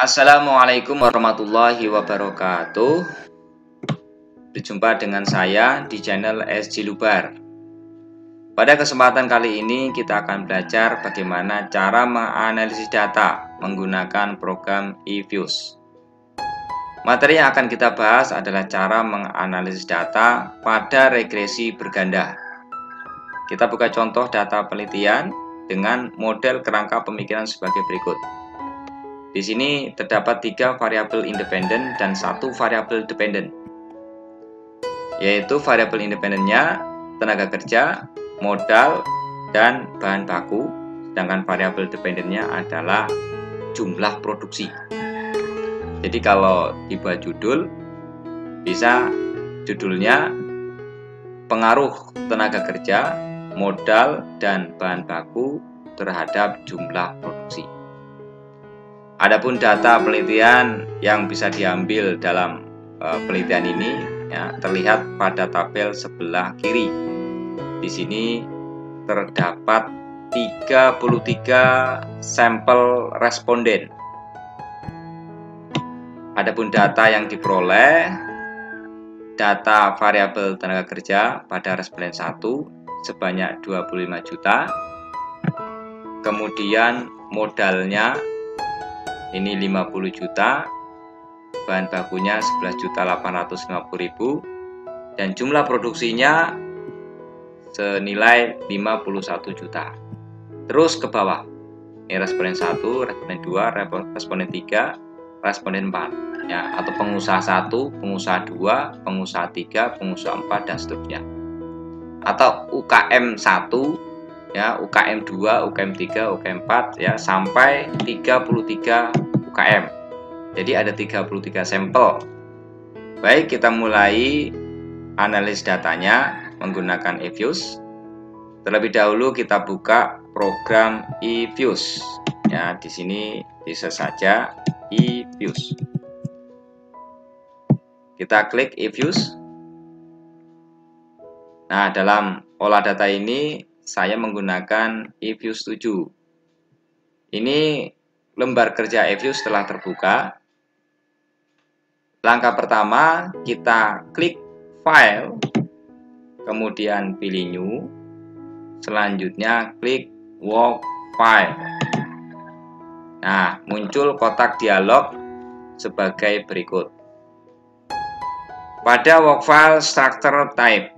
Assalamualaikum warahmatullahi wabarakatuh. Berjumpa dengan saya di channel SG Lubar. Pada kesempatan kali ini kita akan belajar bagaimana cara menganalisis data menggunakan program eViews. Materi yang akan kita bahas adalah cara menganalisis data pada regresi berganda. Kita buka contoh data penelitian dengan model kerangka pemikiran sebagai berikut. Di sini terdapat 3 variabel independen dan 1 variabel dependen, yaitu variabel independennya tenaga kerja, modal, dan bahan baku, sedangkan variabel dependennya adalah jumlah produksi. Jadi kalau dibuat judul, bisa judulnya pengaruh tenaga kerja, modal, dan bahan baku terhadap jumlah produksi. Adapun data penelitian yang bisa diambil dalam penelitian ini ya, terlihat pada tabel sebelah kiri. Di sini terdapat 33 sampel responden. Adapun data yang diperoleh, data variabel tenaga kerja pada responden 1 sebanyak 25 juta. Kemudian modalnya ini 50 juta, bahan bakunya 11.850.000, dan jumlah produksinya senilai 51 juta. Terus ke bawah, ini responden 1, responden 2, responden 3, responden 4 ya, atau pengusaha 1, pengusaha 2, pengusaha 3, pengusaha 4, dan seterusnya. Atau UKM 1 ya, UKM 2, UKM 3, UKM 4 ya, sampai 33 UKM. Jadi ada 33 sampel. Baik, kita mulai analis datanya menggunakan eViews. Terlebih dahulu kita buka program eViews. Ya, di sini bisa saja eViews. Kita klik eViews. Nah, dalam olah data ini saya menggunakan eViews 7. Ini lembar kerja eViews telah terbuka. Langkah pertama, kita klik File, kemudian pilih New. Selanjutnya klik Work File. Nah, muncul kotak dialog sebagai berikut. Pada Work File Structure Type,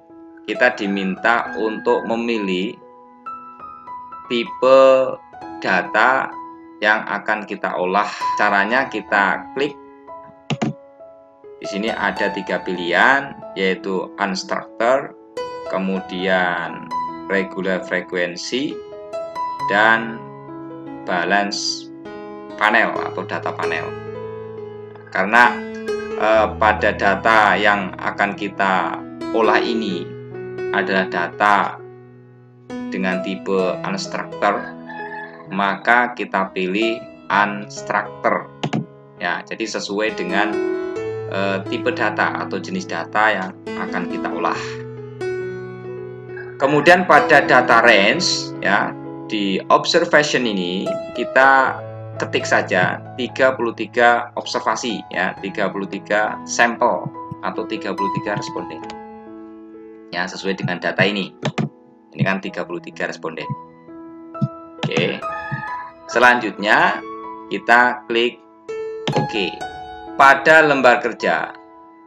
kita diminta untuk memilih tipe data yang akan kita olah. Caranya kita klik. Di sini ada 3 pilihan, yaitu Unstructured, kemudian Regular Frequency, dan Balance Panel atau Data Panel. Karena pada data yang akan kita olah ini adalah data dengan tipe unstructured, maka kita pilih unstructured ya, jadi sesuai dengan tipe data atau jenis data yang akan kita olah. Kemudian pada data range ya, di observation ini kita ketik saja 33 observasi ya, 33 sampel atau 33 responden. Ya, sesuai dengan data ini. Ini kan 33 responden. Oke. Selanjutnya kita klik OK. Pada lembar kerja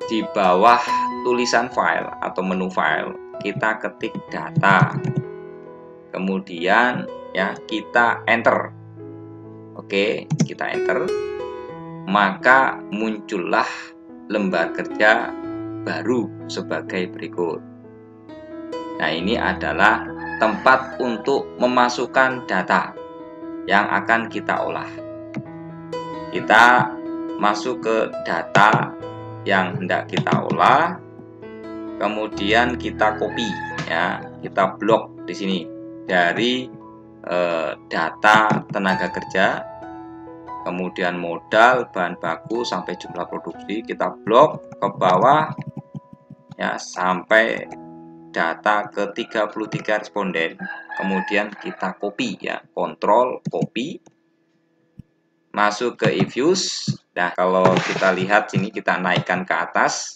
di bawah tulisan file atau menu file, kita ketik data. Kemudian ya, kita enter. Oke, kita enter. Maka muncullah lembar kerja baru sebagai berikut. Nah, ini adalah tempat untuk memasukkan data yang akan kita olah. Kita masuk ke data yang hendak kita olah, kemudian kita copy ya, kita blok di sini dari data tenaga kerja, kemudian modal, bahan baku, sampai jumlah produksi, kita blok ke bawah ya, sampai data ke 33 responden. Kemudian kita copy ya, kontrol copy, masuk ke eViews. Nah, kalau kita lihat sini, kita naikkan ke atas.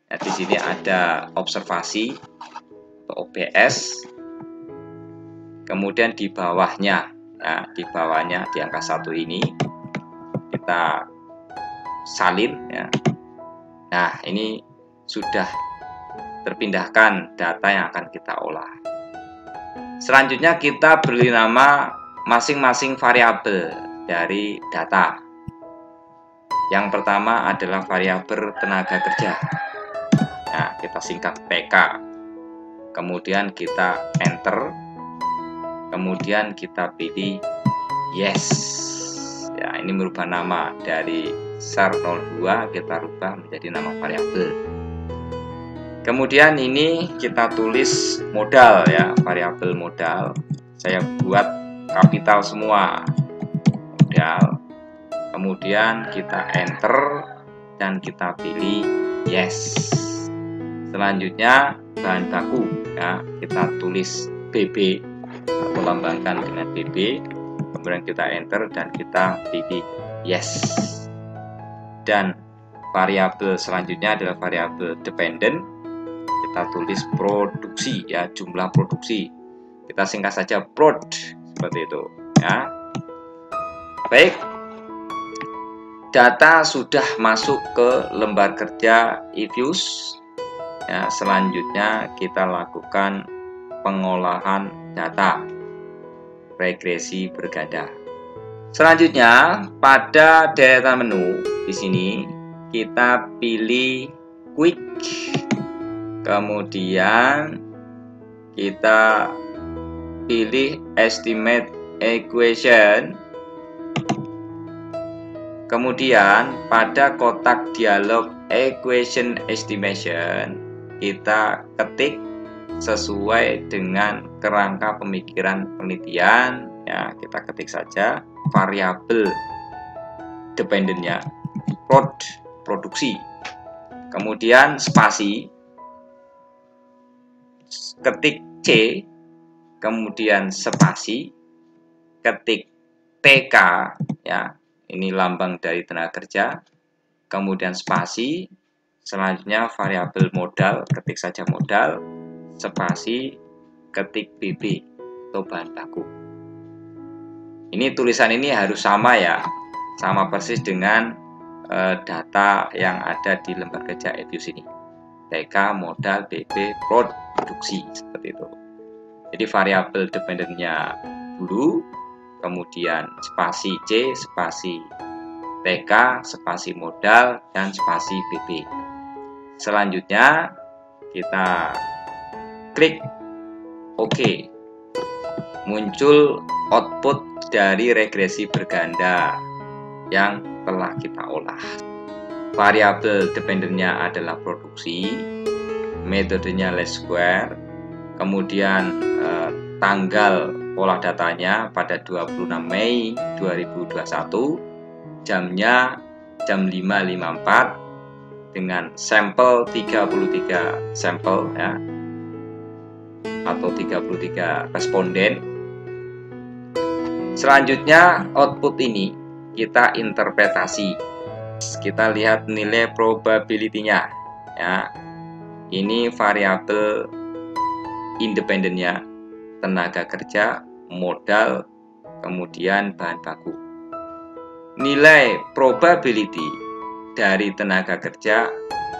Nah, di sini ada observasi atau OBS. Kemudian di bawahnya, nah, di bawahnya di angka 1 ini kita salin ya. Nah, ini sudah terpindahkan data yang akan kita olah. Selanjutnya kita beri nama masing-masing variabel dari data. Yang pertama adalah variabel tenaga kerja. Nah, kita singkat PK. Kemudian kita enter. Kemudian kita pilih yes. Ya, ini merubah nama dari SAR02 kita rubah menjadi nama variabel. Kemudian ini kita tulis modal ya, variabel modal. Saya buat kapital semua. Modal. Kemudian kita enter dan kita pilih yes. Selanjutnya bahan baku ya, kita tulis BB atau lambangkan dengan BB. Kemudian kita enter dan kita pilih yes. Dan variabel selanjutnya adalah variabel dependent. Kita tulis produksi ya, jumlah produksi. Kita singkat saja prod seperti itu ya. Baik. Data sudah masuk ke lembar kerja eViews. Ya, selanjutnya kita lakukan pengolahan data regresi berganda. Selanjutnya pada deretan menu di sini kita pilih quick. Kemudian kita pilih estimate equation. Kemudian pada kotak dialog equation estimation kita ketik sesuai dengan kerangka pemikiran penelitian ya, kita ketik saja variabel dependentnya produksi, kemudian spasi, ketik C, kemudian spasi, ketik TK ya, ini lambang dari tenaga kerja, kemudian spasi, selanjutnya variabel modal, ketik saja modal, spasi, ketik BB atau bahan baku. Ini tulisan ini harus sama ya, sama persis dengan data yang ada di lembar kerja eViews ini. TK, modal, BB, produksi seperti itu. Jadi variabel dependentnya dulu, kemudian spasi C, spasi TK, spasi modal, dan spasi BB. Selanjutnya kita klik OK. Muncul output dari regresi berganda yang telah kita olah. Variabel dependentnya adalah produksi, metodenya least square, kemudian tanggal olah datanya pada 26 Mei 2021, jamnya jam 5.54 dengan sampel 33 sampel ya, atau 33 responden. Selanjutnya output ini kita interpretasi. Kita lihat nilai probability-nya ya. Ini variabel independennya, tenaga kerja, modal, kemudian bahan baku. Nilai probability dari tenaga kerja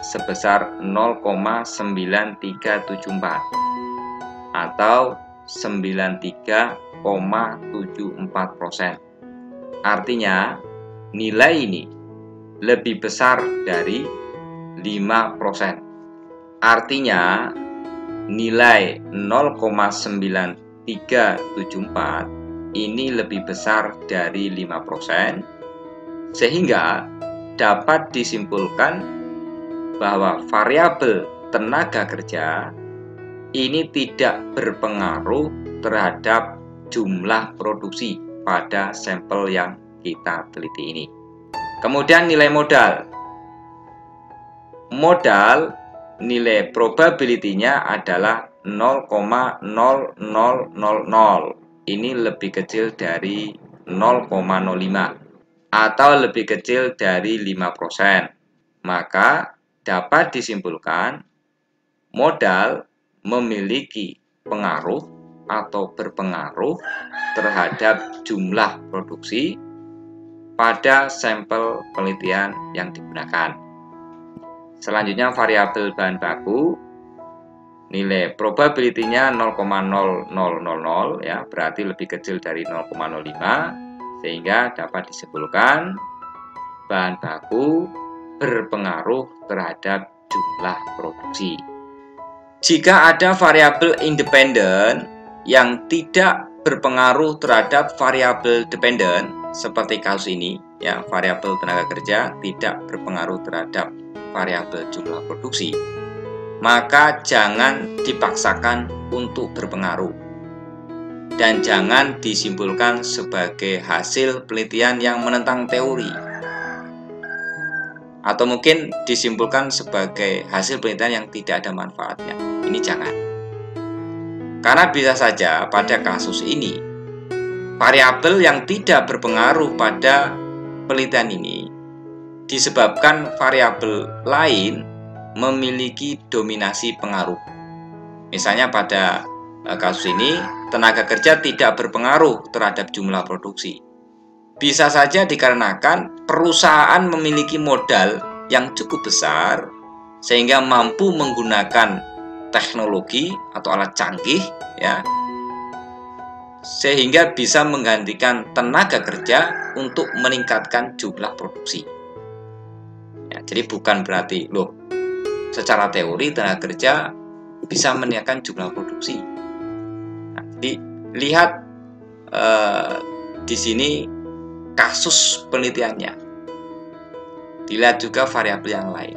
sebesar 0,9374 atau 93,74%. Artinya nilai ini lebih besar dari 5%. Artinya nilai 0,9374 ini lebih besar dari 5%, sehingga dapat disimpulkan bahwa variabel tenaga kerja ini tidak berpengaruh terhadap jumlah produksi pada sampel yang kita teliti ini. Kemudian nilai modal. Modal nilai probability-nya adalah 0,0000. Ini lebih kecil dari 0,05. atau lebih kecil dari 5%, maka dapat disimpulkan modal memiliki pengaruh atau berpengaruh terhadap jumlah produksi pada sampel penelitian yang digunakan. Selanjutnya variabel bahan baku, nilai probability-nya 0,0000 ya, berarti lebih kecil dari 0,05, sehingga dapat disimpulkan bahan baku berpengaruh terhadap jumlah produksi. Jika ada variabel independen yang tidak berpengaruh terhadap variabel dependen, seperti kasus ini ya, variabel tenaga kerja tidak berpengaruh terhadap variabel jumlah produksi, maka jangan dipaksakan untuk berpengaruh dan jangan disimpulkan sebagai hasil penelitian yang menentang teori, atau mungkin disimpulkan sebagai hasil penelitian yang tidak ada manfaatnya. Ini jangan. Karena bisa saja pada kasus ini variabel yang tidak berpengaruh pada penelitian ini disebabkan variabel lain memiliki dominasi pengaruh. Misalnya pada kasus ini tenaga kerja tidak berpengaruh terhadap jumlah produksi. Bisa saja dikarenakan perusahaan memiliki modal yang cukup besar sehingga mampu menggunakan teknologi atau alat canggih ya, sehingga bisa menggantikan tenaga kerja untuk meningkatkan jumlah produksi. Ya, jadi bukan berarti secara teori tenaga kerja bisa meningkatkan jumlah produksi. Nah, jadi lihat di sini kasus penelitiannya. Dilihat juga variabel yang lain.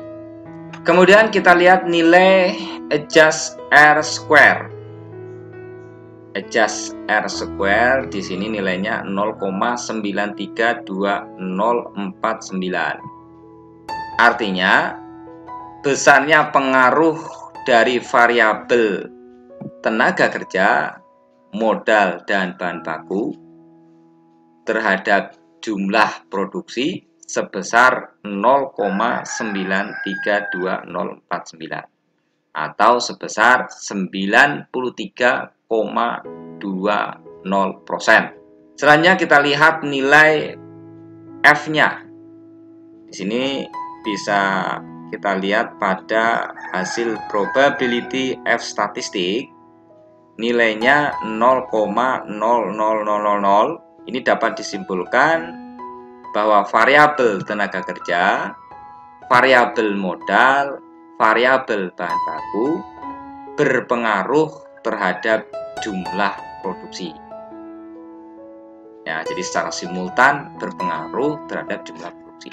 Kemudian kita lihat nilai adjust R square. Adjust R square di sini nilainya 0,932049. Artinya besarnya pengaruh dari variabel tenaga kerja, modal dan bahan baku terhadap jumlah produksi sebesar 0,932049 atau sebesar 93,20%. Selanjutnya kita lihat nilai F-nya. Di sini bisa kita lihat pada hasil probability F statistik nilainya 0,00000. Ini dapat disimpulkan bahwa variabel tenaga kerja, variabel modal, variabel bahan baku berpengaruh terhadap jumlah produksi. Ya, jadi secara simultan berpengaruh terhadap jumlah produksi.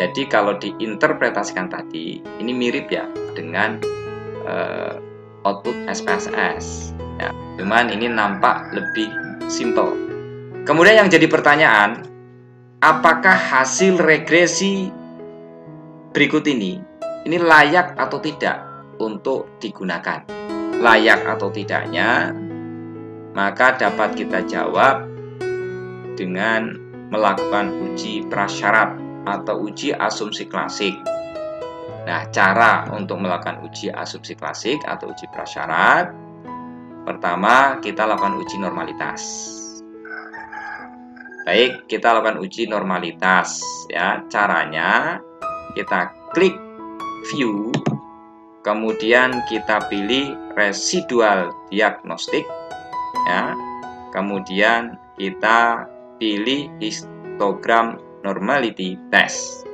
Jadi kalau diinterpretasikan tadi, ini mirip ya dengan output SPSS. Ya, cuman ini nampak lebih simple. Kemudian yang jadi pertanyaan, apakah hasil regresi berikut ini layak atau tidak untuk digunakan? Layak atau tidaknya, maka dapat kita jawab dengan melakukan uji prasyarat atau uji asumsi klasik. Nah, cara untuk melakukan uji asumsi klasik atau uji prasyarat, pertama kita lakukan uji normalitas. Baik, kita lakukan uji normalitas ya. Caranya kita klik view, kemudian kita pilih residual diagnostik ya. Kemudian kita pilih histogram normality test.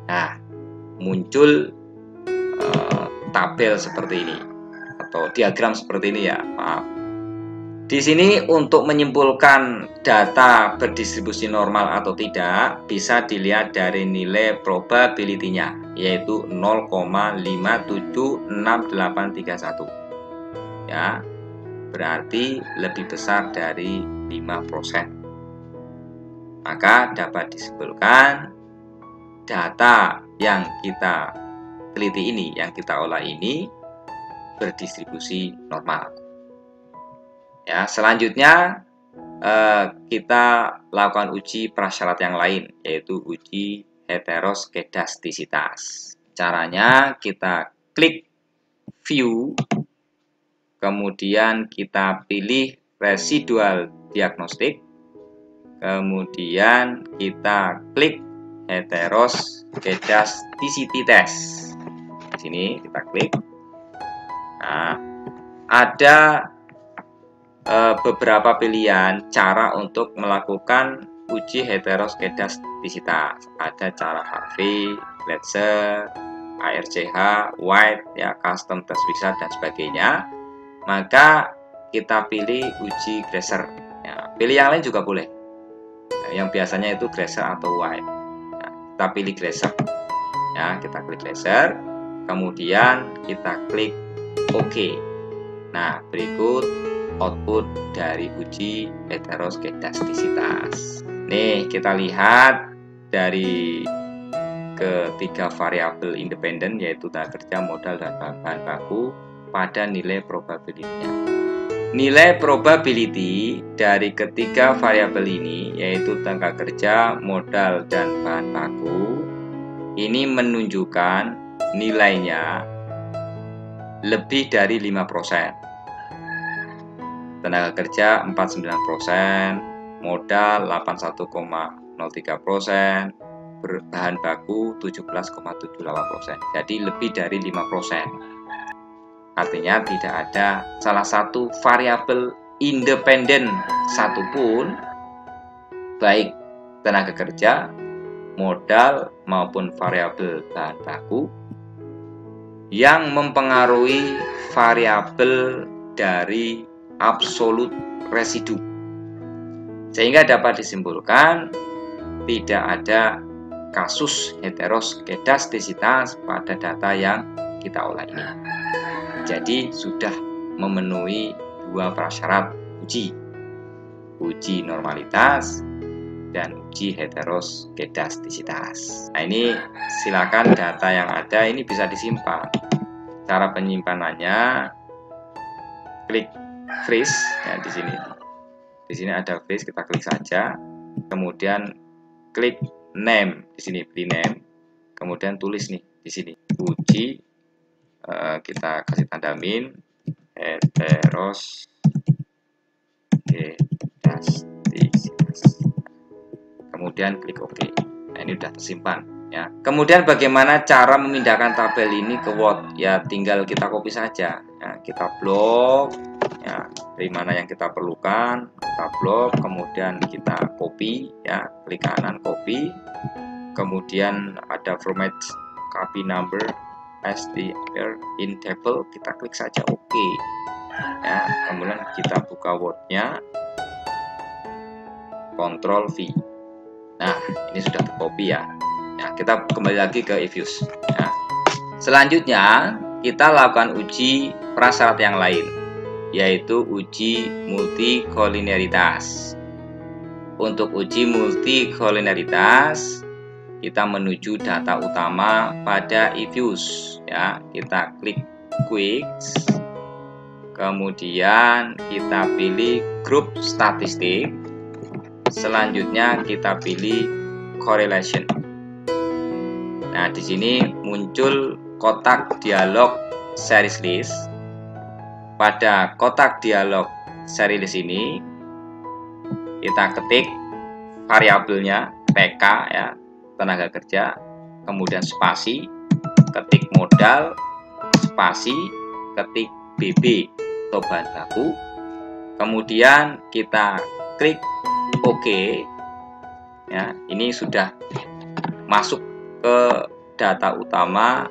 Nah, muncul tabel seperti ini atau diagram seperti ini ya, maaf. Di sini untuk menyimpulkan data berdistribusi normal atau tidak bisa dilihat dari nilai probability-nya, yaitu 0,576831. Ya, berarti lebih besar dari 5%. Maka dapat disimpulkan data yang kita teliti ini, yang kita olah ini berdistribusi normal. Ya, selanjutnya kita lakukan uji prasyarat yang lain, yaitu uji heteroskedastisitas. Caranya kita klik view, kemudian kita pilih residual diagnostik, kemudian kita klik heteroskedasticity test. Di sini kita klik. Nah, ada beberapa pilihan cara untuk melakukan uji heteroskedastisitas. Ada cara Harvey, Glatzer, ARCH, White, ya, custom test visa dan sebagainya. Maka kita pilih uji Glatzer. Ya, pilih yang lain juga boleh. Nah, yang biasanya itu Glatzer atau White. Nah, kita pilih Glatzer. Ya, kita klik Glatzer. Kemudian kita klik OK. Nah, berikut output dari uji heteroskedastisitas. Nih, kita lihat dari ketiga variabel independen, yaitu tenaga kerja, modal, dan bahan baku pada nilai probability-nya. Nilai probability dari ketiga variabel ini, yaitu tenaga kerja, modal, dan bahan baku, ini menunjukkan nilainya lebih dari 5%. Tenaga kerja 49%, modal 81,03%, bahan baku 17,78%. Jadi lebih dari 5%. Artinya tidak ada salah satu variabel independen satupun, baik tenaga kerja, modal maupun variabel bahan baku, yang mempengaruhi variabel dari absolut residu, sehingga dapat disimpulkan tidak ada kasus heteroskedastisitas pada data yang kita olah ini. Jadi sudah memenuhi dua prasyarat uji normalitas dan uji heteroskedastisitas. Nah, ini silakan data yang ada ini bisa disimpan. Cara penyimpanannya, klik freeze ya, di sini. Di sini ada freeze, kita klik saja. Kemudian klik name, di sini pilih name. Kemudian tulis nih di sini uji, kita kasih tanda min, heteroskedastisitas. Kemudian klik OK. Nah, ini sudah tersimpan ya. Kemudian bagaimana cara memindahkan tabel ini ke Word? Ya tinggal kita copy saja. Ya, kita blok ya, dari mana yang kita perlukan, kita blok, kemudian kita copy ya, klik kanan copy, kemudian ada format copy number STR in table, kita klik saja OK ya. Kemudian kita buka Word-nya, Ctrl V. Nah, ini sudah tercopy ya. Ya, kita kembali lagi ke eViews ya. Selanjutnya kita lakukan uji prasyarat yang lain, yaitu uji multikolineritas. Untuk uji multikolineritas, kita menuju data utama pada eViews ya. Kita klik Quicks, kemudian kita pilih grup statistik, selanjutnya kita pilih correlation. Nah, di sini muncul kotak dialog series list. Pada kotak dialog series list ini kita ketik variabelnya PK ya, tenaga kerja, kemudian spasi, ketik modal, spasi, ketik BB atau bahan baku, kemudian kita klik OK ya. Ini sudah masuk ke data utama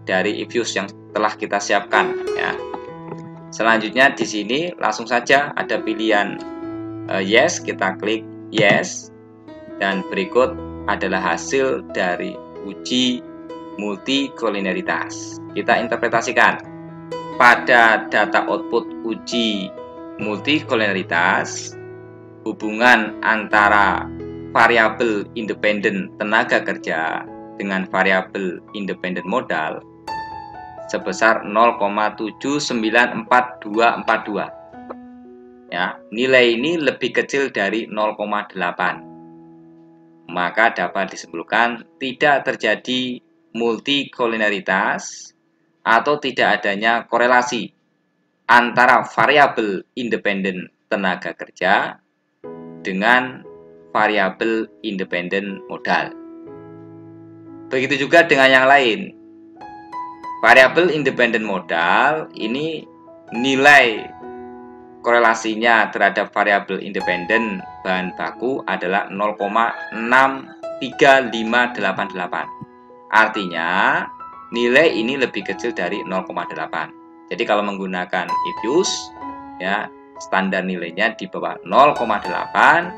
dari eViews yang telah kita siapkan ya. Selanjutnya di sini langsung saja ada pilihan yes, kita klik yes, dan berikut adalah hasil dari uji multikolineritas. Kita interpretasikan. Pada data output uji multikolineritas, hubungan antara variabel independen tenaga kerja dengan variabel independen modal sebesar 0,794242. ya, nilai ini lebih kecil dari 0,8, maka dapat disimpulkan tidak terjadi multikolinialitas atau tidak adanya korelasi antara variabel independen tenaga kerja dengan variabel independen modal. Begitu juga dengan yang lain. Variabel independen modal ini nilai korelasinya terhadap variabel independen bahan baku adalah 0,63588. Artinya nilai ini lebih kecil dari 0,8. Jadi kalau menggunakan IFUS, ya, standar nilainya di bawah 0,8,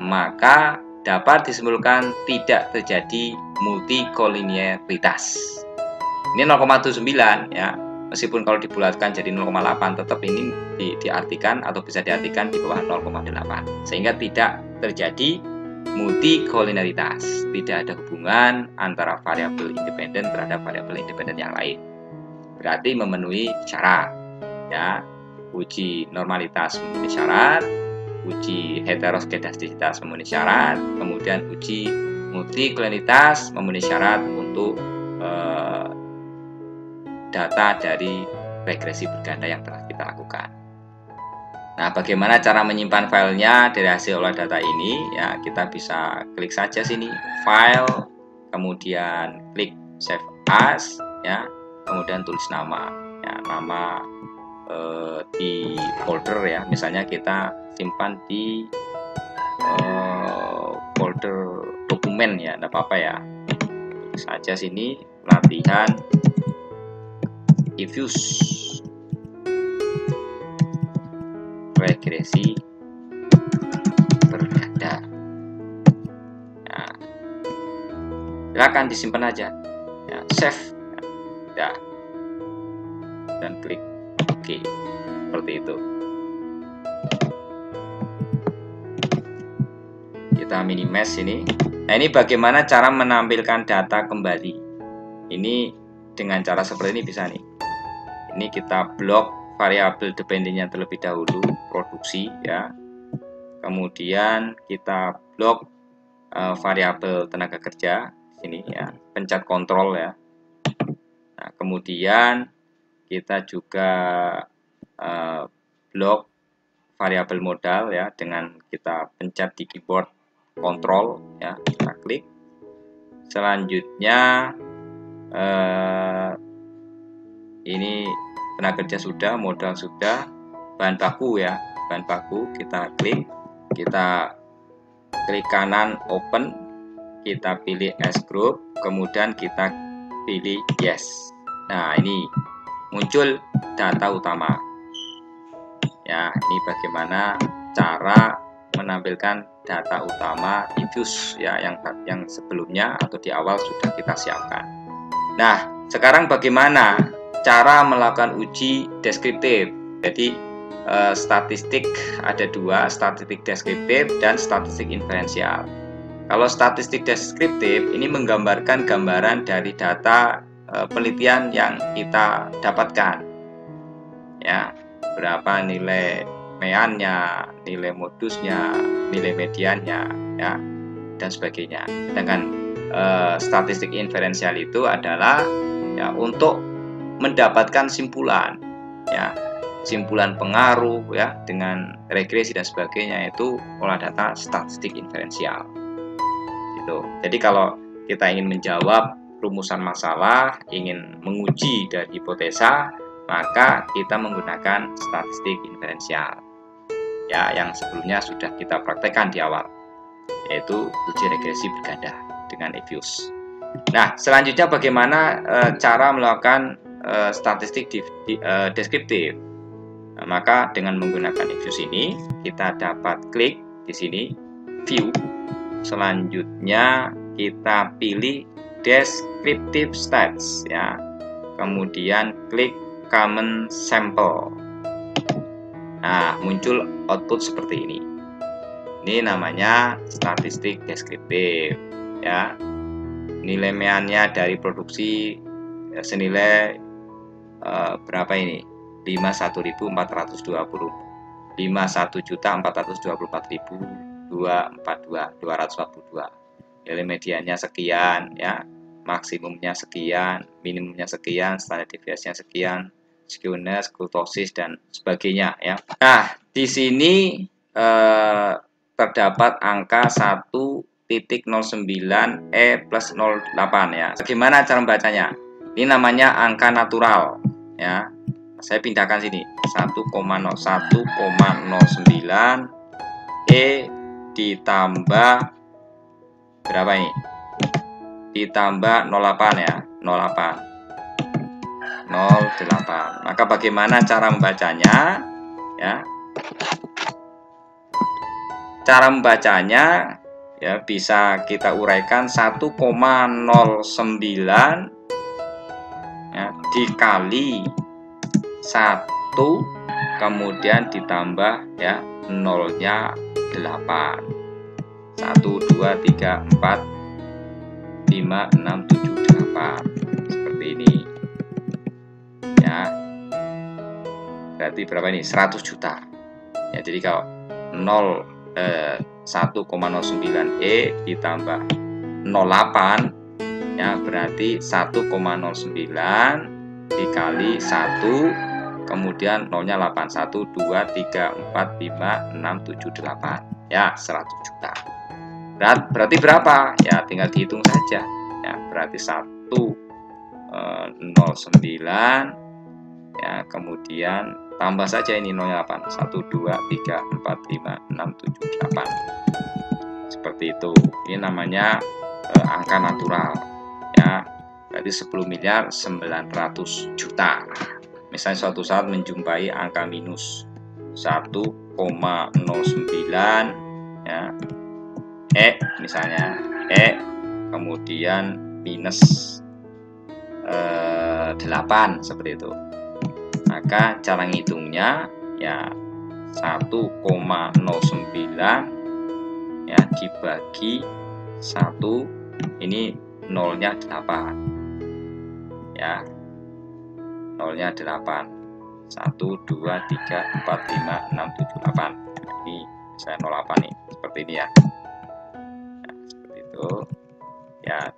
maka dapat disimpulkan tidak terjadi multikolinialitas. Ini 0,79 ya. Meskipun kalau dibulatkan jadi 0,8, tetap ini diartikan atau bisa diartikan di bawah 0,8. Sehingga tidak terjadi multikolinialitas. Tidak ada hubungan antara variabel independen terhadap variabel independen yang lain. Berarti memenuhi syarat. Ya, uji normalitas memenuhi syarat, uji heteroskedastisitas memenuhi syarat, kemudian uji multikolinialitas memenuhi syarat untuk data dari regresi berganda yang telah kita lakukan. Nah, bagaimana cara menyimpan filenya dari hasil olah data ini? Ya, kita bisa klik saja sini, file, kemudian klik save as, ya, kemudian tulis nama, ya, nama di folder ya. Misalnya kita simpan di folder dokumen ya, tidak apa-apa ya. Tulis saja sini latihan IFUS regresi berganda. Nah, silakan disimpan aja, ya, save, ya, dan klik OK, seperti itu. Kita minimize ini. Nah, ini bagaimana cara menampilkan data kembali. Ini dengan cara seperti ini bisa nih. Ini kita blok variabel dependennya terlebih dahulu, produksi ya. Kemudian kita blok variabel tenaga kerja sini ya, pencet kontrol ya. Nah, kemudian kita juga blok variabel modal ya, dengan kita pencet di keyboard kontrol ya, kita klik. Selanjutnya ini tenaga kerja sudah, modal sudah, bahan baku ya, bahan baku kita klik kanan open, kita pilih S group, kemudian kita pilih yes. Nah, ini muncul data utama ya. Ini bagaimana cara menampilkan data utama IFUS ya, yang sebelumnya atau di awal sudah kita siapkan. Nah, sekarang bagaimana cara melakukan uji deskriptif? Jadi statistik ada dua, statistik deskriptif dan statistik inferensial. Kalau statistik deskriptif ini menggambarkan gambaran dari data penelitian yang kita dapatkan, ya, berapa nilai meannya, nilai modusnya, nilai mediannya, ya, dan sebagainya. Sedangkan statistik inferensial itu adalah ya untuk mendapatkan simpulan, ya, simpulan pengaruh ya dengan regresi dan sebagainya, itu olah data statistik inferensial. Gitu. Jadi kalau kita ingin menjawab rumusan masalah, ingin menguji dari hipotesa, maka kita menggunakan statistik inferensial. Ya, yang sebelumnya sudah kita praktekkan di awal, yaitu uji regresi berganda dengan IFUS. Nah, selanjutnya bagaimana cara melakukan statistik deskriptif? Nah, maka dengan menggunakan IFUS ini kita dapat klik di sini view. Selanjutnya kita pilih descriptive stats ya. Kemudian klik common sample. Nah, muncul output seperti ini. Ini namanya statistik deskriptif ya. Nilai meannya dari produksi senilai berapa ini? 51.425 51.424.242. Nilai mediannya sekian ya, maksimumnya sekian, minimumnya sekian, standar deviasinya sekian, skewness, kurtosis dan sebagainya ya. Nah, di sini terdapat angka 1.09 E plus 08 ya. Bagaimana cara membacanya? Ini namanya angka natural ya. Saya pindahkan sini 1,09 E ditambah berapa ini? Ditambah 08 ya, 08. Maka bagaimana cara membacanya ya? Cara membacanya ya bisa kita uraikan 1,09 ya, dikali 1 kemudian ditambah ya nolnya 8. 1 2 3 4 5 6 7 8 seperti ini ya. Berarti berapa ini? 100 juta ya. Jadi kalau 1,09 E ditambah 08 ya berarti 1,09 dikali 1 kemudian nolnya 8. 1 2 3 4 5 6 7 8 ya, 100 juta. Berarti berapa? Ya tinggal dihitung saja ya. Berarti 109 ya, kemudian tambah saja ini nolnya 8. 1 2 3 4 5 6 7 8. Seperti itu. Ini namanya angka natural ya. Berarti 10.900.000.000 Misalnya suatu saat menjumpai angka minus 1,09 ya, E misalnya kemudian minus 8 seperti itu. Maka cara ngitungnya ya 1,09 ya dibagi 1, ini nolnya 8 ya, nolnya 8. 1 2 3 4 5 6 7 8. Ini saya 08 nih, seperti ini ya. Nah, seperti itu ya,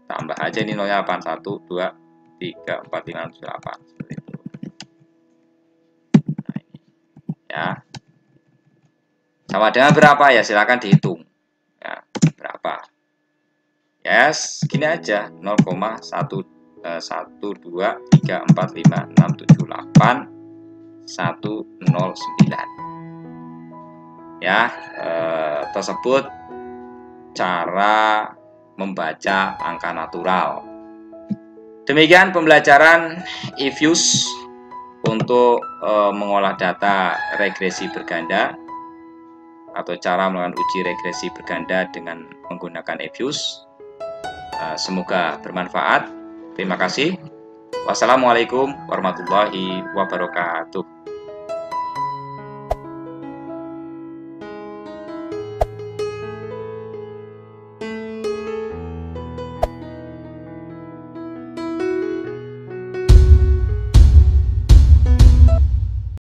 tambah aja ini nolnya 8. 1 2 3 4 5 6 7 8 seperti itu. Nah, ini ya, sama dengan berapa ya, silakan dihitung ya, berapa. Yes, gini aja 0,1 1 2 3 4 5 6 7 8 109 ya. Tersebut cara membaca angka natural. Demikian pembelajaran EFUSE untuk mengolah data regresi berganda atau cara melakukan uji regresi berganda dengan menggunakan EFUSE. Semoga bermanfaat. Terima kasih. Wassalamualaikum warahmatullahi wabarakatuh.